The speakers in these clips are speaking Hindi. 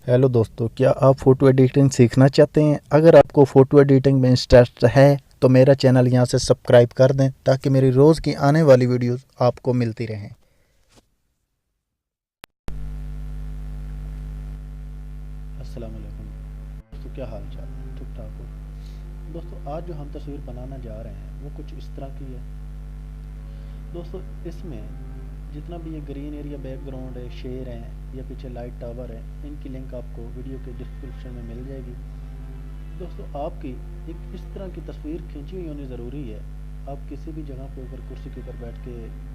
हेलो दोस्तों, क्या आप फ़ोटो एडिटिंग सीखना चाहते हैं? अगर आपको फ़ोटो एडिटिंग में इंटरेस्ट है तो मेरा चैनल यहाँ से सब्सक्राइब कर दें ताकि मेरी रोज़ की आने वाली वीडियोस आपको मिलती रहें। अस्सलाम वालेकुम दोस्तों, क्या हाल चाल? ठीक ठाक हो दोस्तों? आज जो हम तस्वीर बनाना जा रहे हैं वो कुछ इस तरह की है दोस्तों। इसमें जितना भी ये ग्रीन एरिया बैकग्राउंड है, शेर हैं या पीछे लाइट टावर है, इनकी लिंक आपको वीडियो के डिस्क्रिप्शन में मिल जाएगी। दोस्तों, आपकी एक इस तरह की तस्वीर खींची हुई होनी ज़रूरी है। आप किसी भी जगह पे ऊपर कुर्सी के ऊपर बैठ के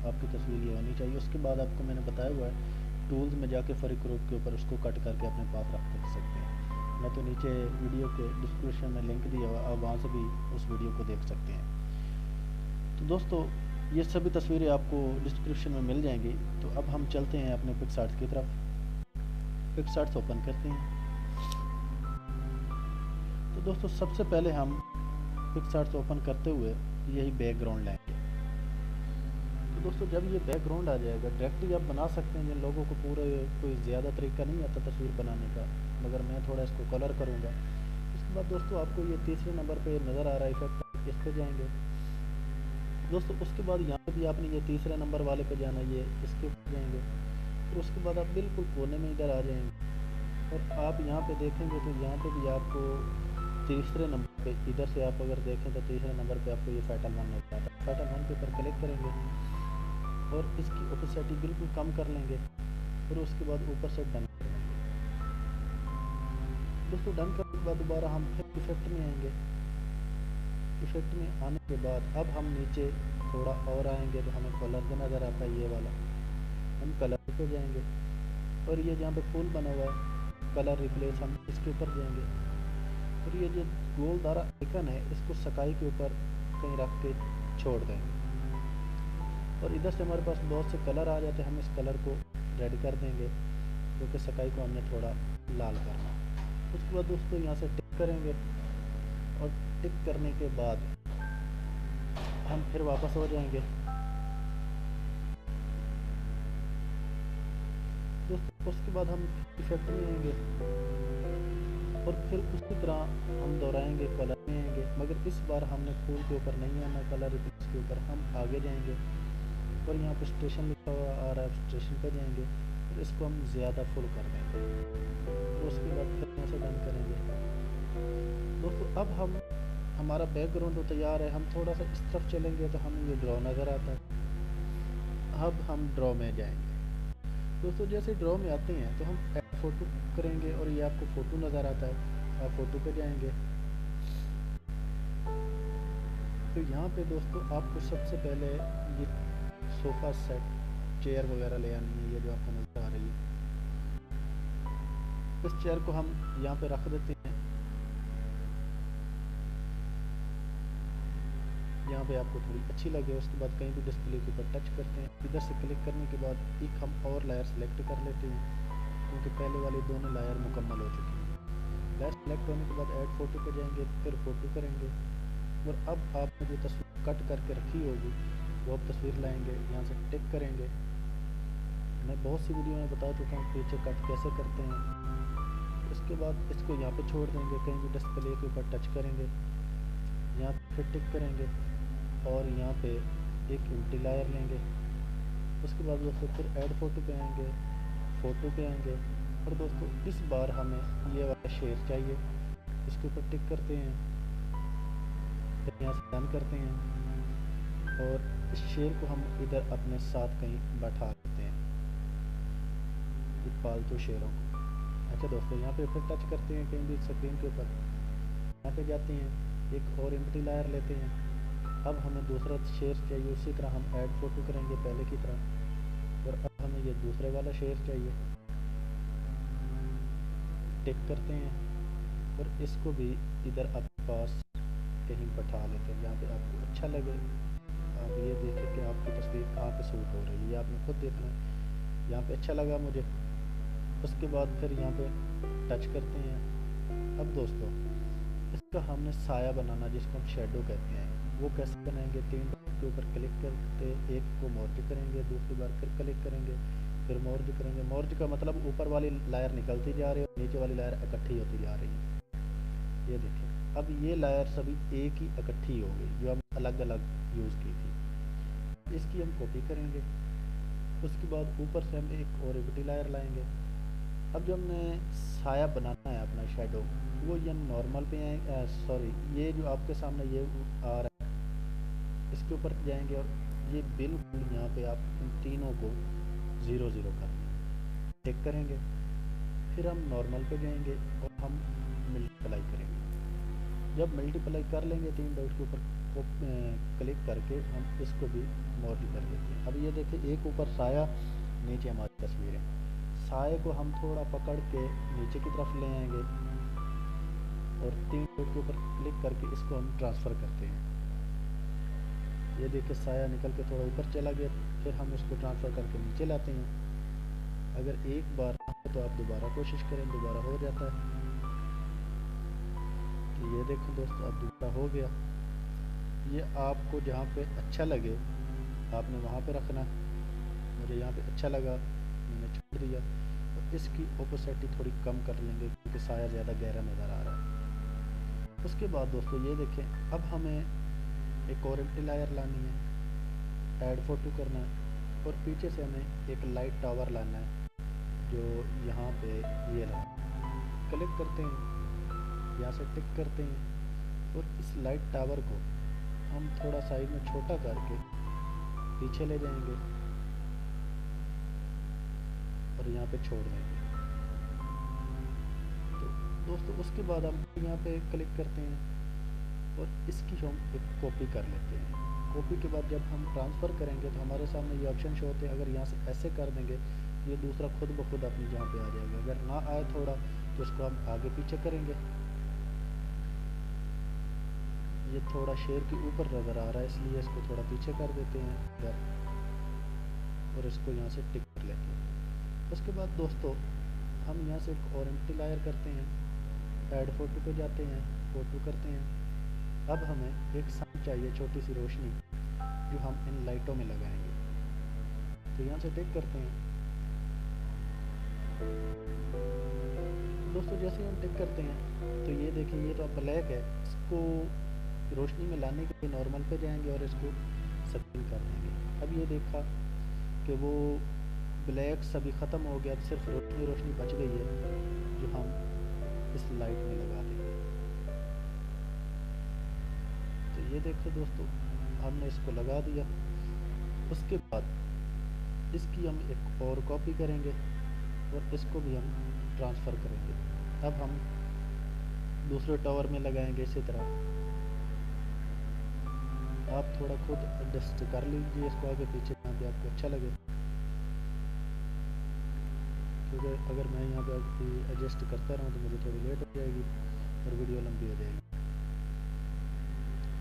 आपकी तस्वीर ये होनी चाहिए। उसके बाद आपको मैंने बताया हुआ है, टूल्स में जाके फ्री क्रोप के ऊपर उसको कट करके अपने पास रख सकते हैं। मैं तो नीचे वीडियो के डिस्क्रिप्शन में लिंक दिया हुआ, आप वहाँ से भी उस वीडियो को देख सकते हैं। तो दोस्तों, ये सभी तस्वीरें आपको डिस्क्रिप्शन में मिल जाएंगी। तो अब हम चलते हैं अपने पिक्सआर्ट की तरफ। पिक्सआर्ट ओपन करते हैं। तो दोस्तों, सबसे पहले हम पिक्सआर्ट ओपन करते हुए यही बैकग्राउंड लेंगे। तो दोस्तों, जब ये बैकग्राउंड आ जाएगा डायरेक्टली आप बना सकते हैं। जिन लोगों को पूरा कोई ज़्यादा तरीका नहीं आता तस्वीर बनाने का, मगर मैं थोड़ा इसको कलर करूँगा। उसके बाद दोस्तों, आपको ये तीसरे नंबर पे नज़र आ रहा है इफेक्ट, इस पे जाएंगे दोस्तों। उसके बाद यहाँ पे भी आपने ये तीसरे नंबर वाले पे जाना, ये इसके ऊपर जाएंगे। फिर उसके बाद आप बिल्कुल कोने में इधर आ जाएंगे और आप यहाँ पे देखेंगे तो यहाँ पे भी आपको तीसरे नंबर पे, इधर से आप अगर देखें तो तीसरे नंबर पे आपको ये फैटन वन नजर आता है। फैटन वन के ऊपर क्लिक करेंगे और इसकी ओपेसिटी बिल्कुल कम कर लेंगे और उसके बाद ऊपर से डन कर लेंगे दोस्तों। डन करने के बाद दोबारा हम फिर इफेक्ट में आएंगे। इफेक्ट में आने के बाद अब हम नीचे थोड़ा और आएंगे तो हमें कलर जो नज़र आता है ये वाला, हम कलर पे जाएंगे और ये जहाँ पे फूल बना हुआ है कलर रिप्लेस, हम इसके ऊपर जाएंगे। फिर ये जो गोल दारा आइकन है इसको स्काई के ऊपर कहीं रख के छोड़ देंगे और इधर से हमारे पास बहुत से कलर आ जाते हैं। हम इस कलर को रेड कर देंगे क्योंकि स्काई को हमने थोड़ा लाल करना। उसके बाद दोस्तों यहाँ से टिक करेंगे और टिक करने के बाद हम फिर वापस हो जाएंगे दोस्तों। उसके बाद हम इफेक्ट में आएंगे और फिर उसी तरह हम दोहराएंगे, कलर में आएंगे, मगर इस बार हमने फूल के ऊपर नहीं आना, कलर रिप्लेस के ऊपर हम आगे जाएंगे और यहाँ पे स्टेशन लिखा हुआ आ रहा है, स्टेशन पे जाएंगे और इसको हम ज़्यादा फुल कर देंगे और उसके बाद फिर यहाँ से डन करेंगे दोस्तों। अब हम हमारा बैकग्राउंड तो तैयार है, हम थोड़ा सा इस तरफ चलेंगे तो हमें ये ड्रॉ नज़र आता है। अब हम ड्रॉ में जाएंगे दोस्तों। जैसे ड्रॉ में आते हैं तो हम ऐड फ़ोटो करेंगे और ये आपको फ़ोटो नज़र आता है, आप फ़ोटो पे जाएंगे। तो यहाँ पे दोस्तों आपको सबसे पहले ये सोफ़ा सेट, चेयर वगैरह ले आनी है, ये जो आपको नज़र आ रही है। इस चेयर को हम यहाँ पे रख देते हैं। यहाँ पे आपको थोड़ी अच्छी लगे, उसके बाद कहीं भी डिस्प्ले के ऊपर टच करते हैं। इधर से क्लिक करने के बाद एक हम और लायर सेलेक्ट कर लेते हैं क्योंकि पहले वाली दोनों लायर मुकम्मल हो चुकी हैं। लायर सेलेक्ट होने के बाद ऐड फ़ोटो पे जाएंगे, फिर फ़ोटो करेंगे और अब आपने जो तस्वीर कट करके रखी होगी वो अब तस्वीर लाएंगे, यहाँ से टिक करेंगे। मैं बहुत सी वीडियो में बता चुका हूँ पीछे कट कैसे करते हैं। उसके बाद इसको यहाँ पे छोड़ देंगे, कहीं भी डिस्प्ले के ऊपर टच करेंगे, यहाँ फिर टिक करेंगे और यहाँ पे एक उल्टी लायर लेंगे। उसके बाद दोस्तों फिर ऐड फ़ोटो पे आएंगे, फ़ोटो पे आएंगे और दोस्तों इस बार हमें ये वाला शेर चाहिए, इसके ऊपर टिक करते हैं, फिर यहाँ से डन करते हैं और इस शेर को हम इधर अपने साथ कहीं बैठा देते हैं, ये पालतू शेरों को। अच्छा दोस्तों, यहाँ पे फिर टच करते हैं कहीं भी स्क्रीन के ऊपर, यहाँ पे जाते हैं, एक और एम्प्टी लायर लेते हैं। अब हमें दूसरा शेर चाहिए, उसी तरह हम ऐड फ़ोटो करेंगे पहले की तरह और अब हमें ये दूसरे वाला शेर चाहिए, टिक करते हैं और इसको भी इधर अपने पास कहीं बैठा लेते हैं जहाँ पे आपको अच्छा लगे। आप ये देखें कि आपकी तस्वीर कहाँ पे सूट हो रही है, ये आपने खुद देखना है। यहाँ पे अच्छा लगा मुझे, उसके बाद फिर यहाँ पे टच करते हैं। अब दोस्तों इसका हमने साया बनाना, जिसको हम शेडो कहते हैं, वो कैसे बनाएंगे? तीन के ऊपर क्लिक करके एक को मर्ज करेंगे, दूसरी बार फिर क्लिक करेंगे, फिर मर्ज करेंगे। मर्ज का मतलब ऊपर वाली लायर निकलती जा रही है और नीचे वाली लायर इकट्ठी होती जा रही है। ये देखिए अब ये लायर सभी एक ही इकट्ठी हो गई जो हम अलग अलग यूज़ की थी। इसकी हम कॉपी करेंगे। उसके बाद ऊपर से हम एक और एक लायर लाएंगे। अब जो हमने साया बनाना है अपना शेडो, वो ये नॉर्मल पे आए, सॉरी ये जो आपके सामने ये आ रहा है इसके ऊपर जाएंगे और ये बिल्कुल यहाँ पे आप इन तीनों को 0 0 कर टिक करेंगे। फिर हम नॉर्मल पे जाएंगे और हम मल्टीप्लाई करेंगे। जब मल्टीप्लाई कर लेंगे 3 डॉट के ऊपर को क्लिक करके हम इसको भी मर्ज कर देते हैं। अब ये देखिए एक ऊपर साया, नीचे हमारी तस्वीरें। साए को हम थोड़ा पकड़ के नीचे की तरफ ले आएंगे और 3 डॉट के ऊपर क्लिक करके इसको हम ट्रांसफ़र करते हैं। ये देखिए साया निकल के थोड़ा ऊपर चला गया, फिर हम इसको ट्रांसफ़र करके नीचे लाते हैं। अगर एक बार तो आप दोबारा कोशिश करें, दोबारा हो जाता है। तो ये देखो दोस्तों अब दोबारा हो गया। ये आपको जहाँ पे अच्छा लगे आपने वहाँ पे रखना। मुझे यहाँ पे अच्छा लगा, मैंने छोड़ दिया। तो इसकी ओपेसिटी थोड़ी कम कर लेंगे क्योंकि साया ज़्यादा गहरा नज़र आ रहा है। उसके बाद दोस्तों ये देखें, अब हमें एक और एम्प्टी लायर लानी है, ऐड फोटो करना है और पीछे से हमें एक लाइट टावर लाना है जो यहाँ पे ये लगा। क्लिक करते हैं, यहाँ से टिक करते हैं और इस लाइट टावर को हम थोड़ा साइड में छोटा करके पीछे ले जाएंगे और यहाँ पे छोड़ देंगे। तो दोस्तों उसके बाद हम यहाँ पे क्लिक करते हैं और इसकी हम एक कॉपी कर लेते हैं। कॉपी के बाद जब हम ट्रांसफ़र करेंगे तो हमारे सामने ये ऑप्शन शो होते हैं। अगर यहाँ से ऐसे कर देंगे ये दूसरा खुद ब खुद अपनी जगह पे आ जाएगा। अगर ना आए थोड़ा तो इसको हम आगे पीछे करेंगे। ये थोड़ा शेर के ऊपर नज़र आ रहा है इसलिए इसको थोड़ा पीछे कर देते हैं इधर और इसको यहाँ से टिक कर लेते हैं। उसके बाद दोस्तों हम यहाँ से एक और एम्प्टी लायर करते हैं, ऐड फोटो पे जाते हैं, फोटो करते हैं। अब हमें एक साइन चाहिए, छोटी सी रोशनी जो हम इन लाइटों में लगाएंगे। तो यहाँ से टिक करते हैं। दोस्तों जैसे हम टिक करते हैं तो ये देखिए ये तो अब ब्लैक है, इसको रोशनी में लाने के लिए नॉर्मल पे जाएंगे और इसको सेटिंग कर देंगे। अब ये देखा कि वो ब्लैक सभी ख़त्म हो गया, सिर्फ रोशनी रोशनी बच गई है जो हम इस लाइट में लगा देंगे। तो ये देखो दोस्तों हमने इसको लगा दिया। उसके बाद इसकी हम एक और कॉपी करेंगे और इसको भी हम ट्रांसफ़र करेंगे। अब हम दूसरे टावर में लगाएंगे इसी तरह। आप थोड़ा खुद एडजस्ट कर लीजिए इसको आगे पीछे जहाँ पे आपको अच्छा लगे, क्योंकि अगर मैं यहाँ पे एडजस्ट करता रहूँ तो मुझे थोड़ी लेट हो जाएगी और वीडियो लंबी हो जाएगी।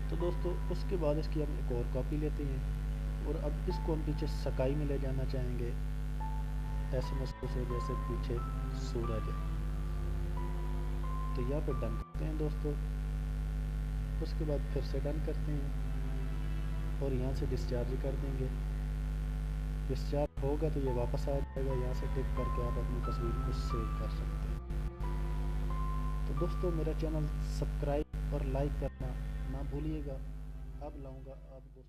तो दोस्तों उसके बाद इसकी हम एक और कॉपी लेते हैं और अब इसको हम पीछे स्काई में ले जाना चाहेंगे, ऐसे मसले से जैसे पीछे सूरज है। तो यहाँ पे डन करते हैं दोस्तों। उसके बाद फिर से डन करते हैं और यहाँ से डिस्चार्ज कर देंगे। डिस्चार्ज होगा तो ये वापस आ जाएगा। यहाँ से टिक करके आप अपनी तस्वीर को सेव कर सकते हैं। तो दोस्तों मेरा चैनल सब्सक्राइब और लाइक करना ना भूलिएगा। अब लाऊंगा आप दोस्तों